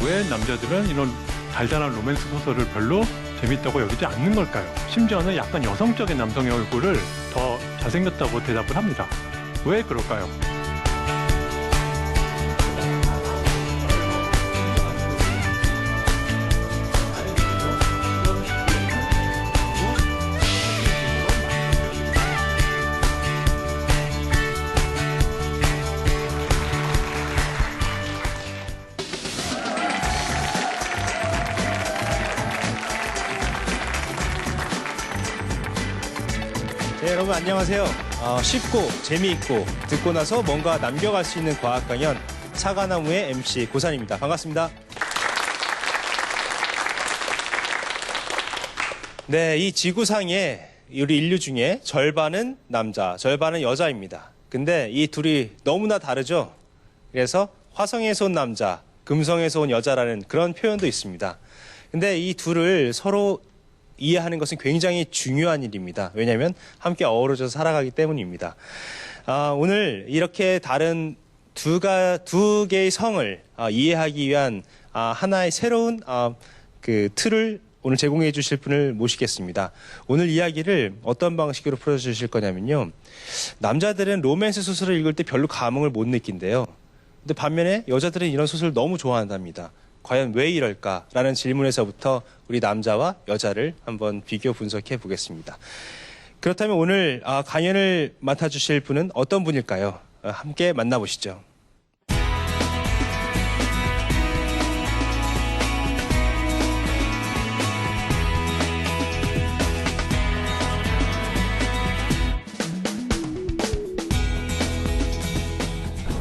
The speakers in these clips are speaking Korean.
왜 남자들은 이런 달달한 로맨스 소설을 별로 재밌다고 여기지 않는 걸까요? 심지어는 약간 여성적인 남성의 얼굴을 더 잘생겼다고 대답을 합니다. 왜 그럴까요? 네, 여러분 안녕하세요. 쉽고 재미있고 듣고 나서 뭔가 남겨갈 수 있는 과학 강연 사과나무의 MC 고산입니다. 반갑습니다. 네, 이 지구상에 우리 인류 중에 절반은 남자, 절반은 여자입니다. 근데 이 둘이 너무나 다르죠? 그래서 화성에서 온 남자, 금성에서 온 여자라는 그런 표현도 있습니다. 근데 이 둘을 서로 이해하는 것은 굉장히 중요한 일입니다. 왜냐하면 함께 어우러져서 살아가기 때문입니다. 오늘 이렇게 다른 두 개의 성을 이해하기 위한 하나의 새로운 그 틀을 오늘 제공해 주실 분을 모시겠습니다. 오늘 이야기를 어떤 방식으로 풀어주실 거냐면요. 남자들은 로맨스 소설을 읽을 때 별로 감흥을 못 느낀대요. 근데 반면에 여자들은 이런 소설을 너무 좋아한답니다. 과연 왜 이럴까라는 질문에서부터 우리 남자와 여자를 한번 비교 분석해 보겠습니다. 그렇다면 오늘 강연을 맡아주실 분은 어떤 분일까요? 함께 만나보시죠.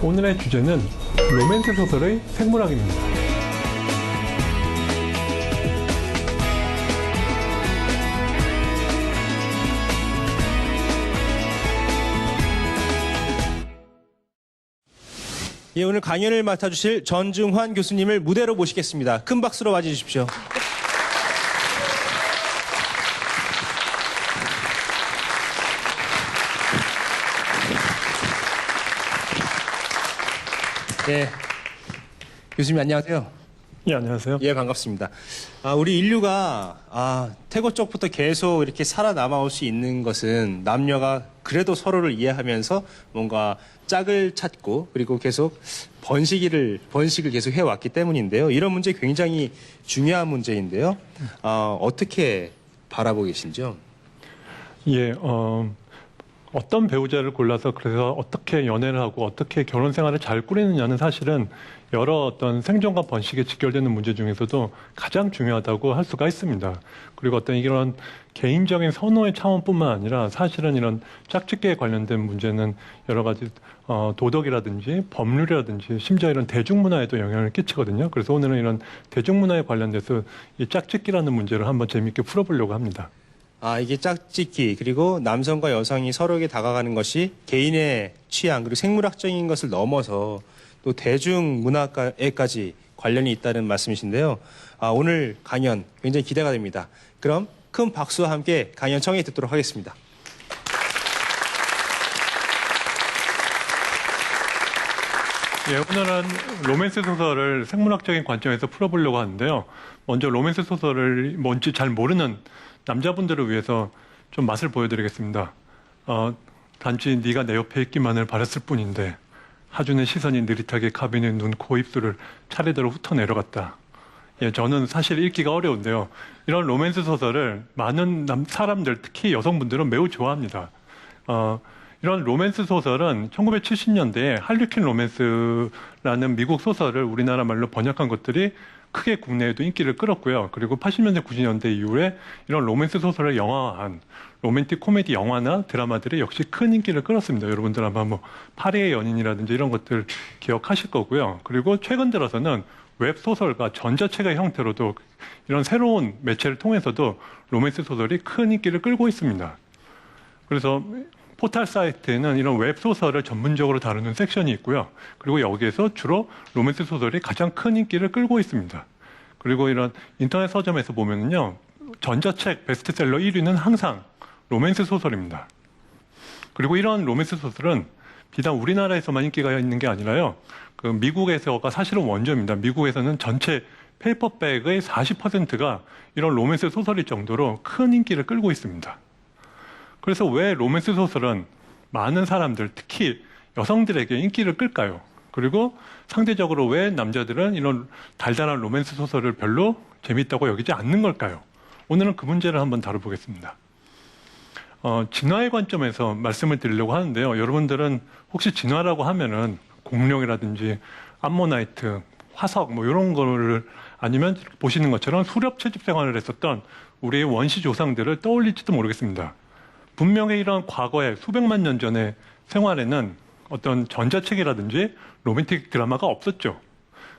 오늘의 주제는 로맨스 소설의 생물학입니다. 예, 오늘 강연을 맡아주실 전중환 교수님을 무대로 모시겠습니다. 큰 박수로 맞이해주십시오. 네, 교수님 안녕하세요. 예, 안녕하세요. 예, 반갑습니다. 우리 인류가 태고 쪽부터 계속 이렇게 살아남아올 수 있는 것은 남녀가 그래도 서로를 이해하면서 뭔가 짝을 찾고 그리고 계속 번식을 계속 해왔기 때문인데요. 이런 문제 굉장히 중요한 문제인데요. 어떻게 바라보고 계신지요? 예, 어떤 배우자를 골라서 그래서 어떻게 연애를 하고 어떻게 결혼 생활을 잘 꾸리느냐는 사실은 여러 어떤 생존과 번식에 직결되는 문제 중에서도 가장 중요하다고 할 수가 있습니다. 그리고 어떤 이런 개인적인 선호의 차원뿐만 아니라 사실은 이런 짝짓기에 관련된 문제는 여러 가지 도덕이라든지 법률이라든지 심지어 이런 대중문화에도 영향을 끼치거든요. 그래서 오늘은 이런 대중문화에 관련돼서 이 짝짓기라는 문제를 한번 재미있게 풀어보려고 합니다. 이게 짝짓기 그리고 남성과 여성이 서로에게 다가가는 것이 개인의 취향 그리고 생물학적인 것을 넘어서 또 대중문화에까지 관련이 있다는 말씀이신데요. 오늘 강연 굉장히 기대가 됩니다. 그럼 큰 박수와 함께 강연 청해 듣도록 하겠습니다. 예, 오늘은 로맨스 소설을 생물학적인 관점에서 풀어보려고 하는데요. 먼저 로맨스 소설을 뭔지 잘 모르는 남자분들을 위해서 좀 맛을 보여드리겠습니다. 단지 네가 내 옆에 있기만을 바랐을 뿐인데 하준의 시선이 느릿하게 가비의 눈, 코, 입술을 차례대로 훑어 내려갔다. 예, 저는 사실 읽기가 어려운데요. 이런 로맨스 소설을 많은 사람들, 특히 여성분들은 매우 좋아합니다. 이런 로맨스 소설은 1970년대에 할리퀸 로맨스라는 미국 소설을 우리나라 말로 번역한 것들이 크게 국내에도 인기를 끌었고요. 그리고 80년대, 90년대 이후에 이런 로맨스 소설을 영화화한 로맨틱 코미디 영화나 드라마들이 역시 큰 인기를 끌었습니다. 여러분들 아마 뭐 파리의 연인이라든지 이런 것들 기억하실 거고요. 그리고 최근 들어서는 웹소설과 전자책의 형태로도 이런 새로운 매체를 통해서도 로맨스 소설이 큰 인기를 끌고 있습니다. 그래서 포털 사이트에는 이런 웹소설을 전문적으로 다루는 섹션이 있고요. 그리고 여기에서 주로 로맨스 소설이 가장 큰 인기를 끌고 있습니다. 그리고 이런 인터넷 서점에서 보면은요, 전자책 베스트셀러 1위는 항상 로맨스 소설입니다. 그리고 이런 로맨스 소설은 비단 우리나라에서만 인기가 있는 게 아니라요. 그 미국에서가 사실은 원조입니다. 미국에서는 전체 페이퍼백의 40%가 이런 로맨스 소설일 정도로 큰 인기를 끌고 있습니다. 그래서 왜 로맨스 소설은 많은 사람들, 특히 여성들에게 인기를 끌까요? 그리고 상대적으로 왜 남자들은 이런 달달한 로맨스 소설을 별로 재밌다고 여기지 않는 걸까요? 오늘은 그 문제를 한번 다뤄보겠습니다. 진화의 관점에서 말씀을 드리려고 하는데요. 여러분들은 혹시 진화라고 하면은 공룡이라든지 암모나이트, 화석 뭐 이런 거를 아니면 보시는 것처럼 수렵 채집 생활을 했었던 우리의 원시 조상들을 떠올릴지도 모르겠습니다. 분명히 이런 과거에 수백만 년 전의 생활에는 어떤 전자책이라든지 로맨틱 드라마가 없었죠.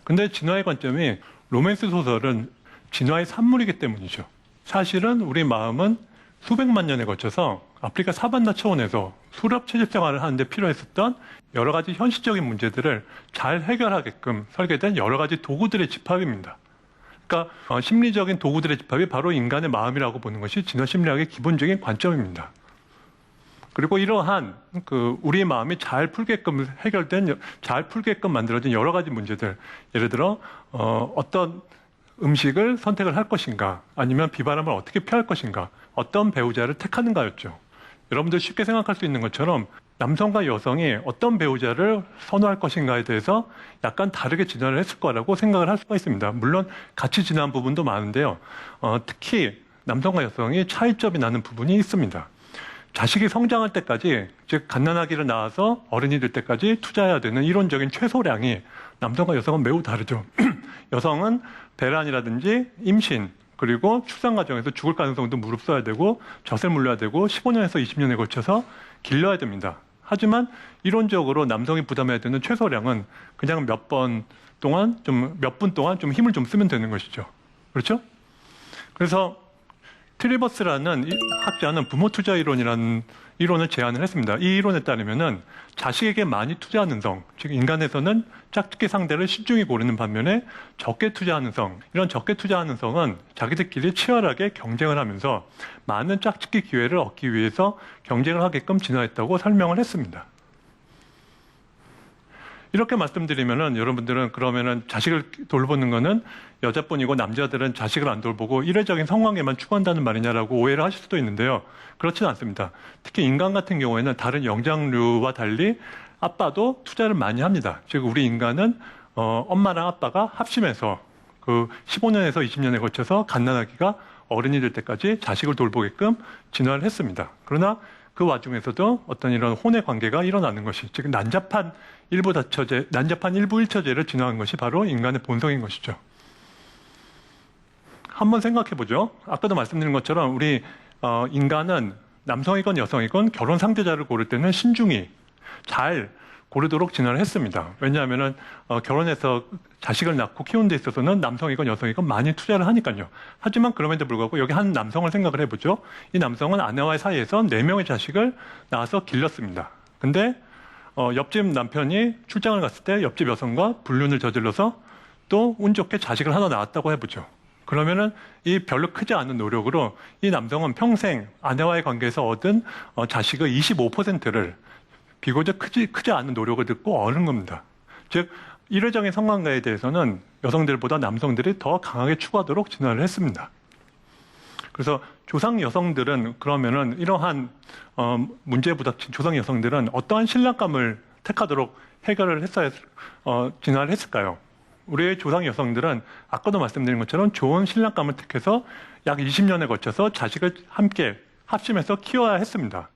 근데 진화의 관점이 로맨스 소설은 진화의 산물이기 때문이죠. 사실은 우리 마음은 수백만 년에 거쳐서 아프리카 사반나 차원에서 수렵 채집 생활을 하는데 필요했었던 여러 가지 현실적인 문제들을 잘 해결하게끔 설계된 여러 가지 도구들의 집합입니다. 그러니까 심리적인 도구들의 집합이 바로 인간의 마음이라고 보는 것이 진화 심리학의 기본적인 관점입니다. 그리고 이러한 우리의 마음이 잘 풀게끔 잘 풀게끔 만들어진 여러 가지 문제들, 예를 들어 어떤 음식을 선택을 할 것인가, 아니면 비바람을 어떻게 피할 것인가, 어떤 배우자를 택하는가였죠. 여러분들 쉽게 생각할 수 있는 것처럼 남성과 여성이 어떤 배우자를 선호할 것인가에 대해서 약간 다르게 진화를 했을 거라고 생각을 할 수가 있습니다. 물론 같이 진화한 부분도 많은데요. 특히 남성과 여성이 차이점이 나는 부분이 있습니다. 자식이 성장할 때까지, 즉 갓난아기를 낳아서 어른이 될 때까지 투자해야 되는 이론적인 최소량이 남성과 여성은 매우 다르죠. 여성은 배란이라든지 임신, 그리고 출산 과정에서 죽을 가능성도 무릅써야 되고 젖을 물려야 되고 15년에서 20년에 걸쳐서 길러야 됩니다. 하지만 이론적으로 남성이 부담해야 되는 최소량은 그냥 몇 분 동안 좀 힘을 좀 쓰면 되는 것이죠. 그렇죠? 그래서 트리버스라는 학자는 부모 투자 이론이라는 이론을 제안을 했습니다. 이 이론에 따르면은 자식에게 많이 투자하는 성, 즉 인간에서는 짝짓기 상대를 신중히 고르는 반면에 적게 투자하는 성, 이런 적게 투자하는 성은 자기들끼리 치열하게 경쟁을 하면서 많은 짝짓기 기회를 얻기 위해서 경쟁을 하게끔 진화했다고 설명을 했습니다. 이렇게 말씀드리면은 여러분들은 그러면은 자식을 돌보는 거는 여자뿐이고 남자들은 자식을 안 돌보고 일회적인 성관계만 추구한다는 말이냐라고 오해를 하실 수도 있는데요. 그렇지는 않습니다. 특히 인간 같은 경우에는 다른 영장류와 달리 아빠도 투자를 많이 합니다. 즉 우리 인간은 엄마랑 아빠가 합심해서 그 15년에서 20년에 걸쳐서 갓난아기가 어른이 될 때까지 자식을 돌보게끔 진화를 했습니다. 그러나 그 와중에서도 어떤 이런 혼의 관계가 일어나는 것이, 즉 난잡한 일부 일처제를 진화한 것이 바로 인간의 본성인 것이죠. 한번 생각해 보죠. 아까도 말씀드린 것처럼 우리 인간은 남성이건 여성이건 결혼 상대자를 고를 때는 신중히 잘 고르도록 진화를 했습니다. 왜냐하면은 결혼해서 자식을 낳고 키우는 데 있어서는 남성이건 여성이건 많이 투자를 하니까요. 하지만 그럼에도 불구하고 여기 한 남성을 생각을 해보죠. 이 남성은 아내와의 사이에서 4명의 자식을 낳아서 길렀습니다. 근데 옆집 남편이 출장을 갔을 때 옆집 여성과 불륜을 저질러서 또 운 좋게 자식을 하나 낳았다고 해보죠. 그러면은 이 별로 크지 않은 노력으로 이 남성은 평생 아내와의 관계에서 얻은 자식의 25%를 비교적 크지 않은 노력을 듣고 얻은 겁니다. 즉 일회적인 성관계에 대해서는 여성들보다 남성들이 더 강하게 추구하도록 진화를 했습니다. 그래서 조상 여성들은 그러면은 이러한 문제에 부닥친 조상 여성들은 어떠한 신랑감을 택하도록 진화를 했을까요? 우리의 조상 여성들은 아까도 말씀드린 것처럼 좋은 신랑감을 택해서 약 20년에 걸쳐서 자식을 함께 합심해서 키워야 했습니다.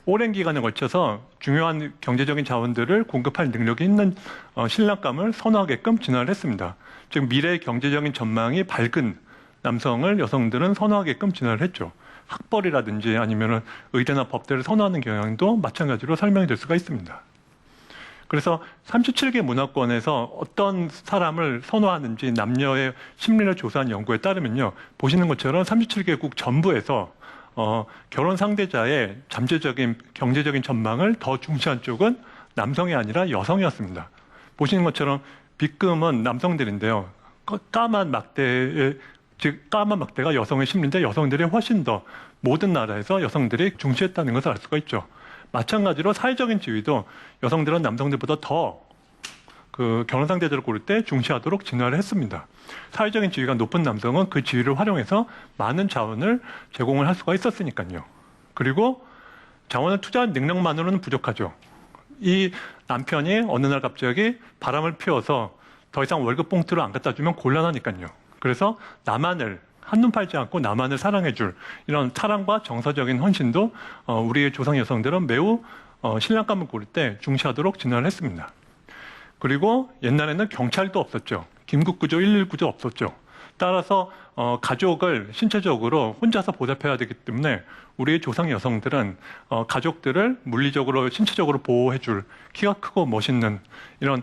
오랜 기간에 걸쳐서 중요한 경제적인 자원들을 공급할 능력이 있는 신랑감을 선호하게끔 진화를 했습니다. 즉 미래의 경제적인 전망이 밝은 남성을 여성들은 선호하게끔 진화를 했죠. 학벌이라든지 아니면 의대나 법대를 선호하는 경향도 마찬가지로 설명이 될 수가 있습니다. 그래서 37개 문화권에서 어떤 사람을 선호하는지 남녀의 심리를 조사한 연구에 따르면요. 보시는 것처럼 37개국 전부에서 결혼 상대자의 잠재적인 경제적인 전망을 더 중시한 쪽은 남성이 아니라 여성이었습니다. 보시는 것처럼 빅금은 남성들인데요. 까만 막대, 즉 까만 막대가 여성의 심리인데 여성들이 훨씬 더 모든 나라에서 여성들이 중시했다는 것을 알 수가 있죠. 마찬가지로 사회적인 지위도 여성들은 남성들보다 더 그 결혼 상대들을 고를 때 중시하도록 진화를 했습니다. 사회적인 지위가 높은 남성은 그 지위를 활용해서 많은 자원을 제공을 할 수가 있었으니까요. 그리고 자원을 투자한 능력만으로는 부족하죠. 이 남편이 어느 날 갑자기 바람을 피워서 더 이상 월급 봉투를 안 갖다 주면 곤란하니까요. 그래서 나만을 한눈 팔지 않고 나만을 사랑해줄 이런 사랑과 정서적인 헌신도 우리의 조상 여성들은 매우 신랑감을 고를 때 중시하도록 진화를 했습니다. 그리고 옛날에는 경찰도 없었죠. 긴급구조 119도 없었죠. 따라서 가족을 신체적으로 혼자서 보살펴야 되기 때문에 우리의 조상 여성들은 가족들을 물리적으로 신체적으로 보호해줄 키가 크고 멋있는 이런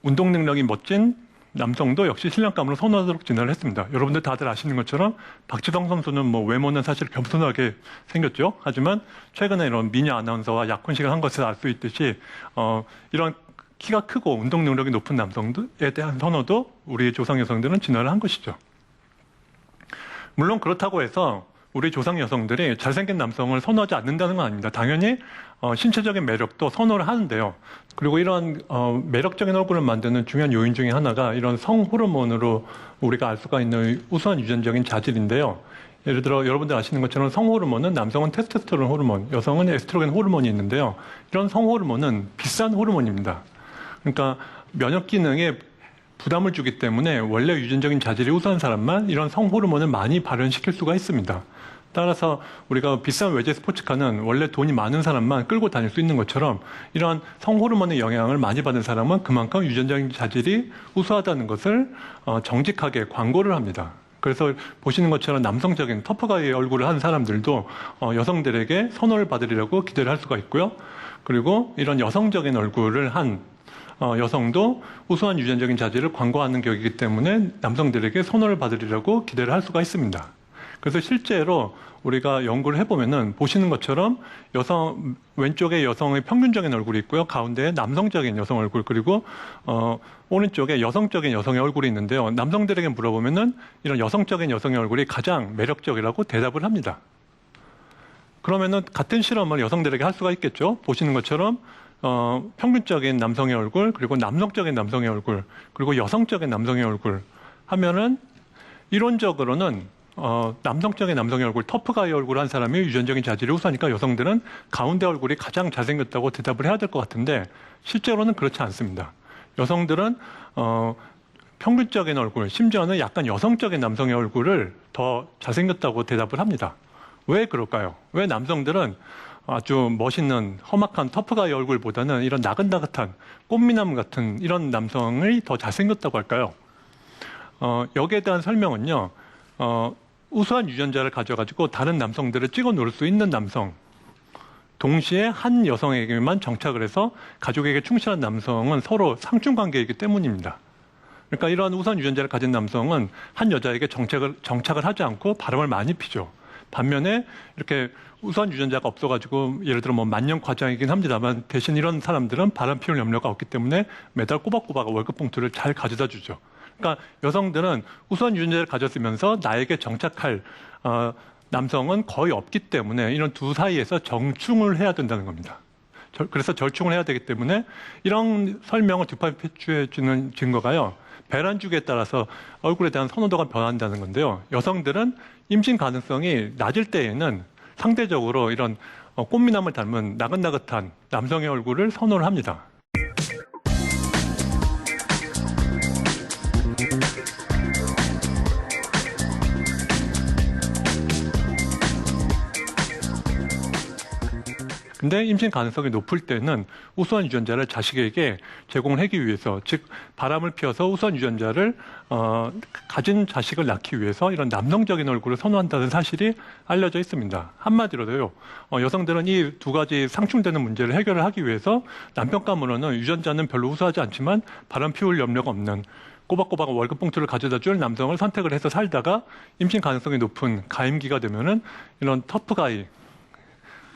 운동 능력이 멋진 남성도 역시 신랑감으로 선호하도록 진화를 했습니다. 여러분들 다들 아시는 것처럼 박지성 선수는 뭐 외모는 사실 겸손하게 생겼죠. 하지만 최근에 이런 미녀 아나운서와 약혼식을 한 것을 알 수 있듯이 이런 키가 크고 운동 능력이 높은 남성들에 대한 선호도 우리 조상 여성들은 진화를 한 것이죠. 물론 그렇다고 해서 우리 조상 여성들이 잘생긴 남성을 선호하지 않는다는 건 아닙니다. 당연히 신체적인 매력도 선호를 하는데요. 그리고 이런 매력적인 얼굴을 만드는 중요한 요인 중에 하나가 이런 성호르몬으로 우리가 알 수가 있는 우수한 유전적인 자질인데요. 예를 들어 여러분들 아시는 것처럼 성호르몬은 남성은 테스토스테론 호르몬, 여성은 에스트로겐 호르몬이 있는데요. 이런 성호르몬은 비싼 호르몬입니다. 그러니까 면역 기능에 부담을 주기 때문에 원래 유전적인 자질이 우수한 사람만 이런 성호르몬을 많이 발현시킬 수가 있습니다. 따라서 우리가 비싼 외제 스포츠카는 원래 돈이 많은 사람만 끌고 다닐 수 있는 것처럼 이런 성호르몬의 영향을 많이 받은 사람은 그만큼 유전적인 자질이 우수하다는 것을 정직하게 광고를 합니다. 그래서 보시는 것처럼 남성적인 터프가이의 얼굴을 한 사람들도 여성들에게 선호를 받으려고 기대를 할 수가 있고요. 그리고 이런 여성적인 얼굴을 한 여성도 우수한 유전적인 자질을 광고하는 격이기 때문에 남성들에게 선호를 받으려고 기대를 할 수가 있습니다. 그래서 실제로 우리가 연구를 해보면은 보시는 것처럼 왼쪽에 여성의 평균적인 얼굴이 있고요. 가운데에 남성적인 여성 얼굴, 그리고 오른쪽에 여성적인 여성의 얼굴이 있는데요. 남성들에게 물어보면은 이런 여성적인 여성의 얼굴이 가장 매력적이라고 대답을 합니다. 그러면은 같은 실험을 여성들에게 할 수가 있겠죠. 보시는 것처럼 평균적인 남성의 얼굴, 그리고 남성적인 남성의 얼굴, 그리고 여성적인 남성의 얼굴 하면은 이론적으로는 남성적인 남성의 얼굴, 터프가이 얼굴 한 사람이 유전적인 자질이 우수하니까 여성들은 가운데 얼굴이 가장 잘생겼다고 대답을 해야 될 것 같은데 실제로는 그렇지 않습니다. 여성들은 평균적인 얼굴, 심지어는 약간 여성적인 남성의 얼굴을 더 잘생겼다고 대답을 합니다. 왜 그럴까요? 왜 남성들은 아주 멋있는 험악한 터프가이 얼굴보다는 이런 나긋나긋한 꽃미남 같은 이런 남성이 더 잘생겼다고 할까요? 여기에 대한 설명은요. 우수한 유전자를 가져가지고 다른 남성들을 찍어 놓을 수 있는 남성, 동시에 한 여성에게만 정착을 해서 가족에게 충실한 남성은 서로 상충관계이기 때문입니다. 그러니까 이러한 우수한 유전자를 가진 남성은 한 여자에게 정착을 하지 않고 바람을 많이 피죠. 반면에 이렇게 우수한 유전자가 없어가지고 예를 들어 뭐 만년 과장이긴 합니다만 대신 이런 사람들은 바람 피울 염려가 없기 때문에 매달 꼬박꼬박 월급 봉투를 잘 가져다 주죠. 그러니까 여성들은 우수한 유전자를 가졌으면서 나에게 정착할 남성은 거의 없기 때문에 이런 두 사이에서 정충을 해야 된다는 겁니다. 그래서 절충을 해야 되기 때문에 이런 설명을 뒷받침해 주는 증거가요. 배란주기에 따라서 얼굴에 대한 선호도가 변한다는 건데요. 여성들은 임신 가능성이 낮을 때에는 상대적으로 이런 꽃미남을 닮은 나긋나긋한 남성의 얼굴을 선호를 합니다. 근데 임신 가능성이 높을 때는 우수한 유전자를 자식에게 제공을 하기 위해서, 즉 바람을 피워서 우수한 유전자를 가진 자식을 낳기 위해서 이런 남성적인 얼굴을 선호한다는 사실이 알려져 있습니다. 한마디로도요, 여성들은 이 두 가지 상충되는 문제를 해결을 하기 위해서 남편감으로는 유전자는 별로 우수하지 않지만 바람 피울 염려가 없는 꼬박꼬박 월급 봉투를 가져다 줄 남성을 선택을 해서 살다가 임신 가능성이 높은 가임기가 되면은 이런 터프가이,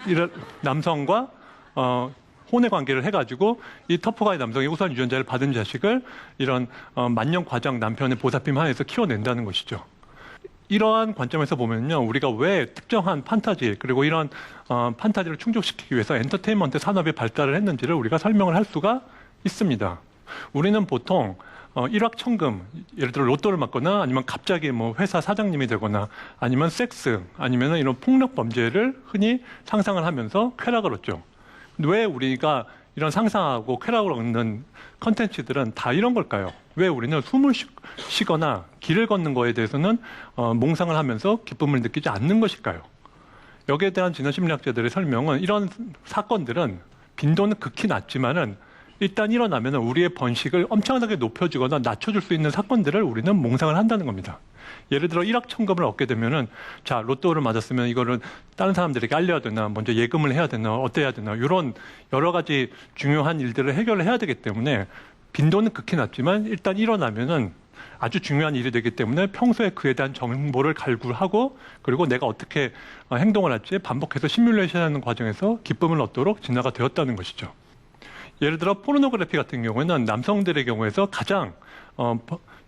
이런 남성과 혼의 관계를 해가지고 이 터프가이 남성이 우수한 유전자를 받은 자식을 이런 만년 과장 남편의 보살핌 하에서 키워낸다는 것이죠. 이러한 관점에서 보면요, 우리가 왜 특정한 판타지 그리고 이런 판타지를 충족시키기 위해서 엔터테인먼트 산업이 발달을 했는지를 우리가 설명을 할 수가 있습니다. 우리는 보통 일확천금, 예를 들어 로또를 맞거나 아니면 갑자기 뭐 회사 사장님이 되거나 아니면 섹스 아니면 이런 폭력 범죄를 흔히 상상을 하면서 쾌락을 얻죠. 왜 우리가 이런 상상하고 쾌락을 얻는 컨텐츠들은 다 이런 걸까요? 왜 우리는 숨을 쉬거나 길을 걷는 거에 대해서는 몽상을 하면서 기쁨을 느끼지 않는 것일까요? 여기에 대한 진화 심리학자들의 설명은 이런 사건들은 빈도는 극히 낮지만은 일단 일어나면 우리의 번식을 엄청나게 높여주거나 낮춰줄 수 있는 사건들을 우리는 몽상을 한다는 겁니다. 예를 들어 일확천금을 얻게 되면은 자 로또를 맞았으면 이거를 다른 사람들에게 알려야 되나 먼저 예금을 해야 되나 어때야 되나 이런 여러 가지 중요한 일들을 해결을 해야 되기 때문에 빈도는 극히 낮지만 일단 일어나면은 아주 중요한 일이 되기 때문에 평소에 그에 대한 정보를 갈구하고 그리고 내가 어떻게 행동을 할지 반복해서 시뮬레이션하는 과정에서 기쁨을 얻도록 진화가 되었다는 것이죠. 예를 들어 포르노그래피 같은 경우에는 남성들의 경우에서 가장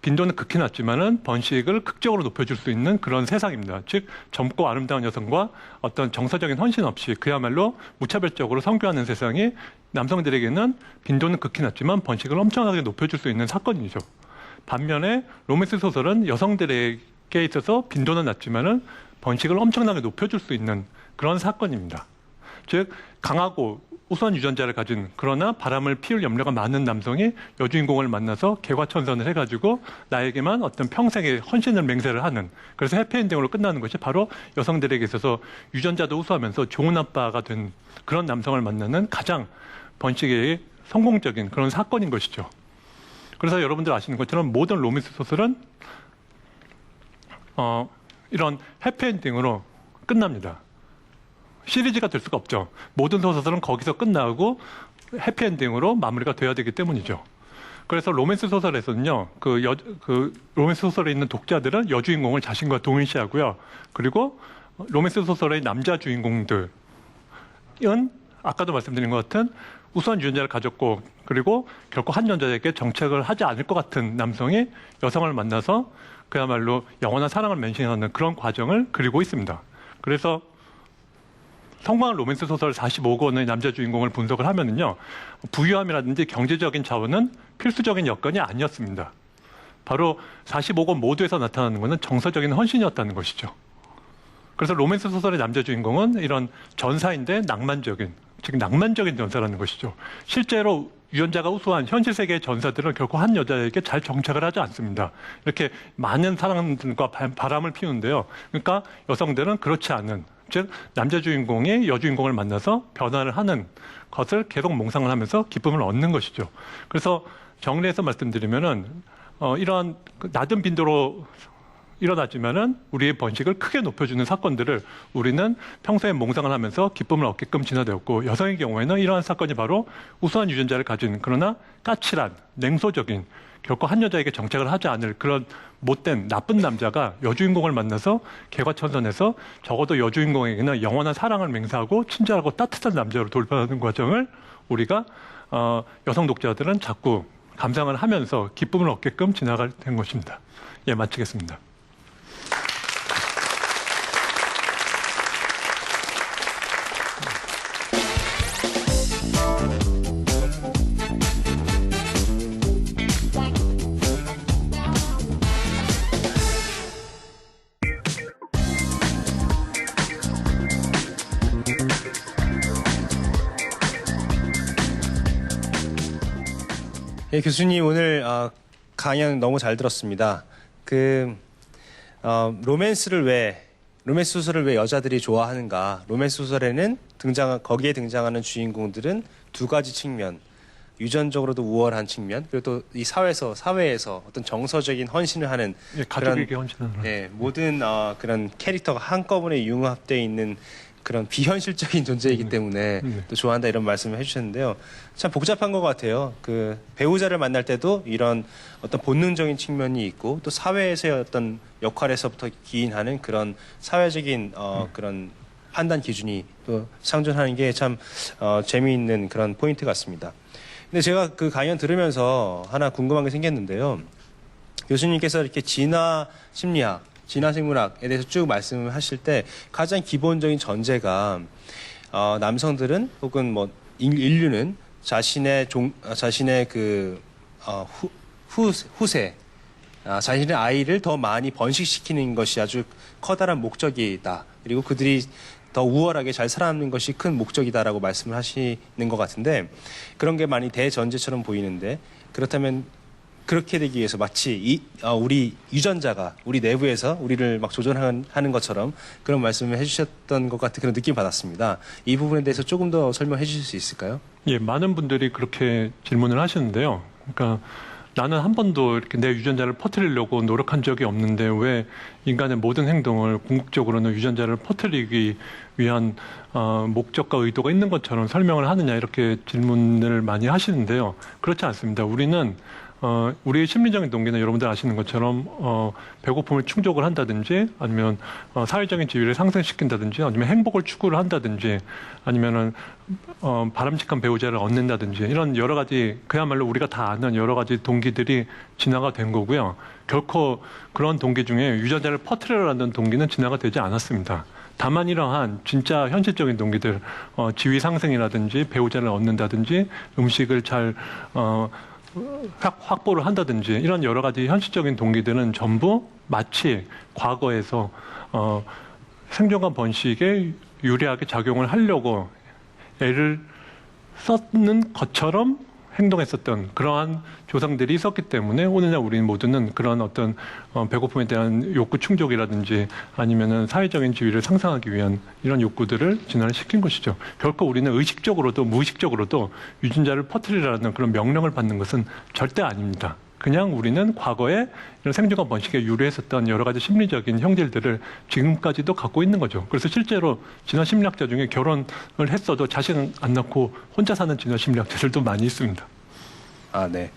빈도는 극히 낮지만은 번식을 극적으로 높여줄 수 있는 그런 세상입니다. 즉 젊고 아름다운 여성과 어떤 정서적인 헌신 없이 그야말로 무차별적으로 성교하는 세상이 남성들에게는 빈도는 극히 낮지만 번식을 엄청나게 높여줄 수 있는 사건이죠. 반면에 로맨스 소설은 여성들에게 있어서 빈도는 낮지만은 번식을 엄청나게 높여줄 수 있는 그런 사건입니다. 즉 강하고 우수한 유전자를 가진 그러나 바람을 피울 염려가 많은 남성이 여주인공을 만나서 개과천선을 해가지고 나에게만 어떤 평생의 헌신을 맹세를 하는 그래서 해피엔딩으로 끝나는 것이 바로 여성들에게 있어서 유전자도 우수하면서 좋은 아빠가 된 그런 남성을 만나는 가장 번식의 성공적인 그런 사건인 것이죠. 그래서 여러분들 아시는 것처럼 모든 로맨스 소설은 이런 해피엔딩으로 끝납니다. 시리즈가 될 수가 없죠. 모든 소설은 거기서 끝나고 해피엔딩으로 마무리가 돼야 되기 때문이죠. 그래서 로맨스 소설에서는요, 그 로맨스 소설에 있는 독자들은 여주인공을 자신과 동일시하고요. 그리고 로맨스 소설의 남자 주인공들은 아까도 말씀드린 것 같은 우수한 유전자를 가졌고 그리고 결코 한 여자에게 정착을 하지 않을 것 같은 남성이 여성을 만나서 그야말로 영원한 사랑을 맹신하는 그런 과정을 그리고 있습니다. 그래서 성공한 로맨스 소설 45권의 남자 주인공을 분석을 하면은요, 부유함이라든지 경제적인 자원은 필수적인 여건이 아니었습니다. 바로 45권 모두에서 나타나는 것은 정서적인 헌신이었다는 것이죠. 그래서 로맨스 소설의 남자 주인공은 이런 전사인데 낭만적인, 즉 낭만적인 전사라는 것이죠. 실제로 유전자가 우수한 현실 세계의 전사들은 결코 한 여자에게 잘 정착을 하지 않습니다. 이렇게 많은 사람들과 바람을 피우는데요. 그러니까 여성들은 그렇지 않은, 즉 남자 주인공이 여주인공을 만나서 변화를 하는 것을 계속 몽상을 하면서 기쁨을 얻는 것이죠. 그래서 정리해서 말씀드리면은 이러한 낮은 빈도로 일어나지만은 우리의 번식을 크게 높여주는 사건들을 우리는 평소에 몽상을 하면서 기쁨을 얻게끔 진화되었고, 여성의 경우에는 이러한 사건이 바로 우수한 유전자를 가진 그러나 까칠한 냉소적인 결코 한 여자에게 정착을 하지 않을 그런 못된 나쁜 남자가 여주인공을 만나서 개과천선해서 적어도 여주인공에게는 영원한 사랑을 맹세하고 친절하고 따뜻한 남자로 돌변하는 과정을 우리가 여성 독자들은 자꾸 감상을 하면서 기쁨을 얻게끔 진화가 된 것입니다. 예, 마치겠습니다. 예, 교수님 오늘 강연 너무 잘 들었습니다. 로맨스 소설을 왜 여자들이 좋아하는가? 로맨스 소설에는 거기에 등장하는 주인공들은 두 가지 측면, 유전적으로도 우월한 측면, 그리고 또 이 사회에서 어떤 정서적인 헌신을 하는 가족에게 헌신하는 모든 그런 캐릭터가 한꺼번에 융합되어 있는 그런 비현실적인 존재이기 때문에 또 좋아한다 이런 말씀을 해주셨는데요. 참 복잡한 것 같아요. 그 배우자를 만날 때도 이런 어떤 본능적인 측면이 있고 또 사회에서의 어떤 역할에서부터 기인하는 그런 사회적인 그런 판단 기준이 또 상존하는 게 참 재미있는 그런 포인트 같습니다. 근데 제가 그 강연 들으면서 하나 궁금한 게 생겼는데요. 교수님께서 이렇게 진화 심리학, 진화 생물학에 대해서 쭉 말씀을 하실 때 가장 기본적인 전제가 남성들은 혹은 뭐 인류는 자신의 후세, 자신의 아이를 더 많이 번식시키는 것이 아주 커다란 목적이다. 그리고 그들이 더 우월하게 잘 살아남는 것이 큰 목적이다라고 말씀을 하시는 것 같은데 그런 게 많이 대전제처럼 보이는데 그렇다면 그렇게 되기 위해서 마치 우리 유전자가 우리 내부에서 우리를 막 조종하는 것처럼 그런 말씀을 해주셨던 것 같은 그런 느낌 받았습니다. 이 부분에 대해서 조금 더 설명해 주실 수 있을까요? 예, 많은 분들이 그렇게 질문을 하시는데요. 그러니까 나는 한 번도 이렇게 내 유전자를 퍼뜨리려고 노력한 적이 없는데 왜 인간의 모든 행동을 궁극적으로는 유전자를 퍼뜨리기 위한 목적과 의도가 있는 것처럼 설명을 하느냐 이렇게 질문을 많이 하시는데요. 그렇지 않습니다. 우리는 우리의 심리적인 동기는 여러분들 아시는 것처럼 배고픔을 충족을 한다든지 아니면 사회적인 지위를 상승시킨다든지 아니면 행복을 추구를 한다든지 아니면은 바람직한 배우자를 얻는다든지 이런 여러 가지 그야말로 우리가 다 아는 여러 가지 동기들이 진화가 된 거고요. 결코 그런 동기 중에 유전자를 퍼뜨리려는 동기는 진화가 되지 않았습니다. 다만 이러한 진짜 현실적인 동기들, 지위 상승이라든지 배우자를 얻는다든지 음식을 잘 확보를 한다든지 이런 여러 가지 현실적인 동기들은 전부 마치 과거에서 생존과 번식에 유리하게 작용을 하려고 애를 썼는 것처럼 행동했었던 그러한 조상들이 있었기 때문에 오늘날 우리 모두는 그런 어떤 배고픔에 대한 욕구 충족이라든지 아니면은 사회적인 지위를 상상하기 위한 이런 욕구들을 진화를 시킨 것이죠. 결코 우리는 의식적으로도 무의식적으로도 유전자를 퍼뜨리라는 그런 명령을 받는 것은 절대 아닙니다. 그냥 우리는 과거에 이런 생존과 번식에 유리했었던 여러 가지 심리적인 형질들을 지금까지도 갖고 있는 거죠. 그래서 실제로 진화 심리학자 중에 결혼을 했어도 자식 안 낳고 혼자 사는 진화 심리학자들도 많이 있습니다. 아, 네.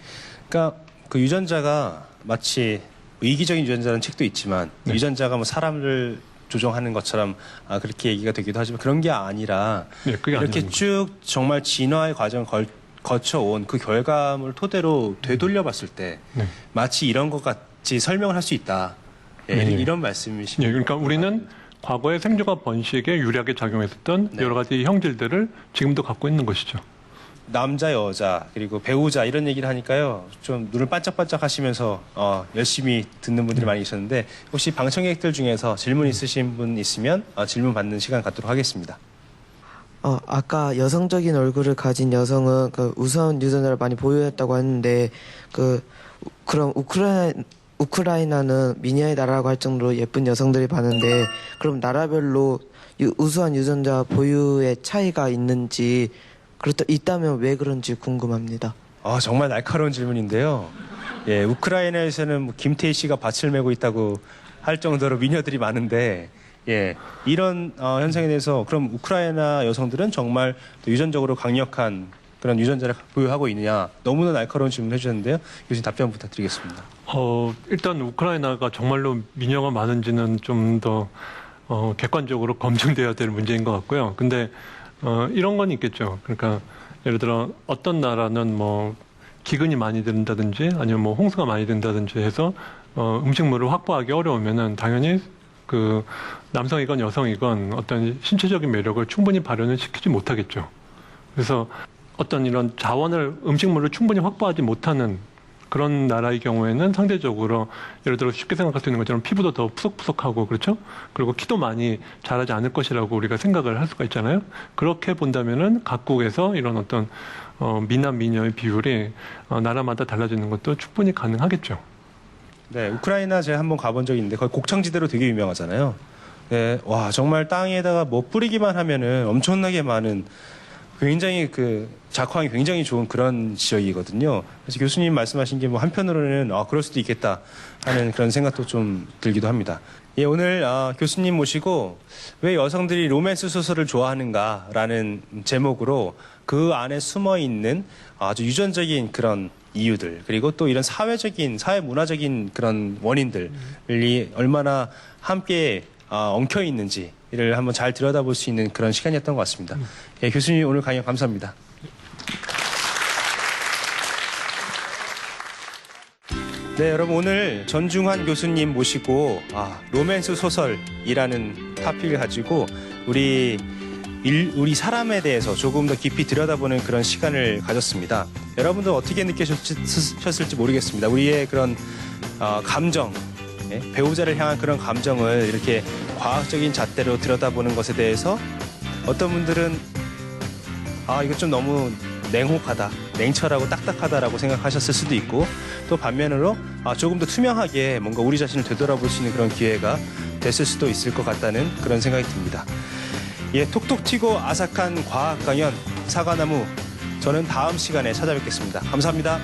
그러니까 그 유전자가 마치 이기적인 유전자라는 책도 있지만 네. 유전자가 뭐 사람을 조종하는 것처럼 그렇게 얘기가 되기도 하지만 그런 게 아니라 네, 그게 이렇게 아닙니다. 쭉 정말 진화의 과정을 거쳐온 그 결과물을 토대로 되돌려봤을 때 네. 마치 이런 것 같이 설명을 할 수 있다. 예, 네. 이런 말씀이십니다. 예, 그러니까 우리는 과거의 생존과 번식에 유리하게 작용했었던 네. 여러 가지 형질들을 지금도 갖고 있는 것이죠. 남자, 여자, 그리고 배우자 이런 얘기를 하니까요. 좀 눈을 반짝반짝 하시면서 열심히 듣는 분들이 많이 계셨는데 혹시 방청객들 중에서 질문 있으신 분 있으면 질문 받는 시간 갖도록 하겠습니다. 아까 여성적인 얼굴을 가진 여성은 그 우선 유전자를 많이 보유했다고 했는데 그럼 우크라이나는 미녀의 나라라고 할 정도로 예쁜 여성들이 많은데 그럼 나라별로 우수한 유전자 보유의 차이가 있는지 있다면 왜 그런지 궁금합니다. 정말 날카로운 질문인데요. 예, 우크라이나에서는 뭐 김태희 씨가 밭을 메고 있다고 할 정도로 미녀들이 많은데 예, 이런 현상에 대해서 그럼 우크라이나 여성들은 정말 유전적으로 강력한 그런 유전자를 보유하고 있느냐 너무나 날카로운 질문을 해주셨는데요. 교수님 답변 부탁드리겠습니다. 일단 우크라이나가 정말로 미녀가 많은지는 좀 더 객관적으로 검증돼야 될 문제인 것 같고요. 근데 이런 건 있겠죠. 그러니까 예를 들어 어떤 나라는 뭐 기근이 많이 된다든지 아니면 뭐 홍수가 많이 된다든지 해서 음식물을 확보하기 어려우면은 당연히 그 남성이건 여성이건 어떤 신체적인 매력을 충분히 발현을 시키지 못하겠죠. 그래서 어떤 이런 자원을 음식물을 충분히 확보하지 못하는 그런 나라의 경우에는 상대적으로 예를 들어 쉽게 생각할 수 있는 것처럼 피부도 더 푸석푸석하고 그렇죠? 그리고 키도 많이 자라지 않을 것이라고 우리가 생각을 할 수가 있잖아요. 그렇게 본다면은 각국에서 이런 어떤 미남 미녀의 비율이 나라마다 달라지는 것도 충분히 가능하겠죠. 네, 우크라이나 제가 한번 가본 적이 있는데 거기 곡창지대로 되게 유명하잖아요. 네, 와 정말 땅에다가 뭐 뿌리기만 하면은 엄청나게 많은 굉장히 그 작황이 굉장히 좋은 그런 지역이거든요. 그래서 교수님 말씀하신 게 뭐 한편으로는 그럴 수도 있겠다 하는 그런 생각도 좀 들기도 합니다. 예, 오늘 교수님 모시고 왜 여성들이 로맨스 소설을 좋아하는가라는 제목으로 그 안에 숨어 있는 아주 유전적인 그런 이유들 그리고 또 이런 사회 문화적인 그런 원인들이 얼마나 함께 엉켜 있는지 이를 한번 잘 들여다볼 수 있는 그런 시간이었던 것 같습니다. 예, 교수님 오늘 강연 감사합니다. 네, 여러분 오늘 전중환 교수님 모시고 로맨스 소설이라는 토픽을 가지고 우리 사람에 대해서 조금 더 깊이 들여다보는 그런 시간을 가졌습니다. 여러분들 어떻게 느끼셨을지 모르겠습니다. 우리의 그런 감정, 배우자를 향한 그런 감정을 이렇게 과학적인 잣대로 들여다보는 것에 대해서 어떤 분들은 이거 좀 너무 냉혹하다, 냉철하고 딱딱하다라고 생각하셨을 수도 있고, 또 반면으로 조금 더 투명하게 뭔가 우리 자신을 되돌아볼 수 있는 그런 기회가 됐을 수도 있을 것 같다는 그런 생각이 듭니다. 예, 톡톡 튀고 아삭한 과학 강연 사과나무, 저는 다음 시간에 찾아뵙겠습니다. 감사합니다.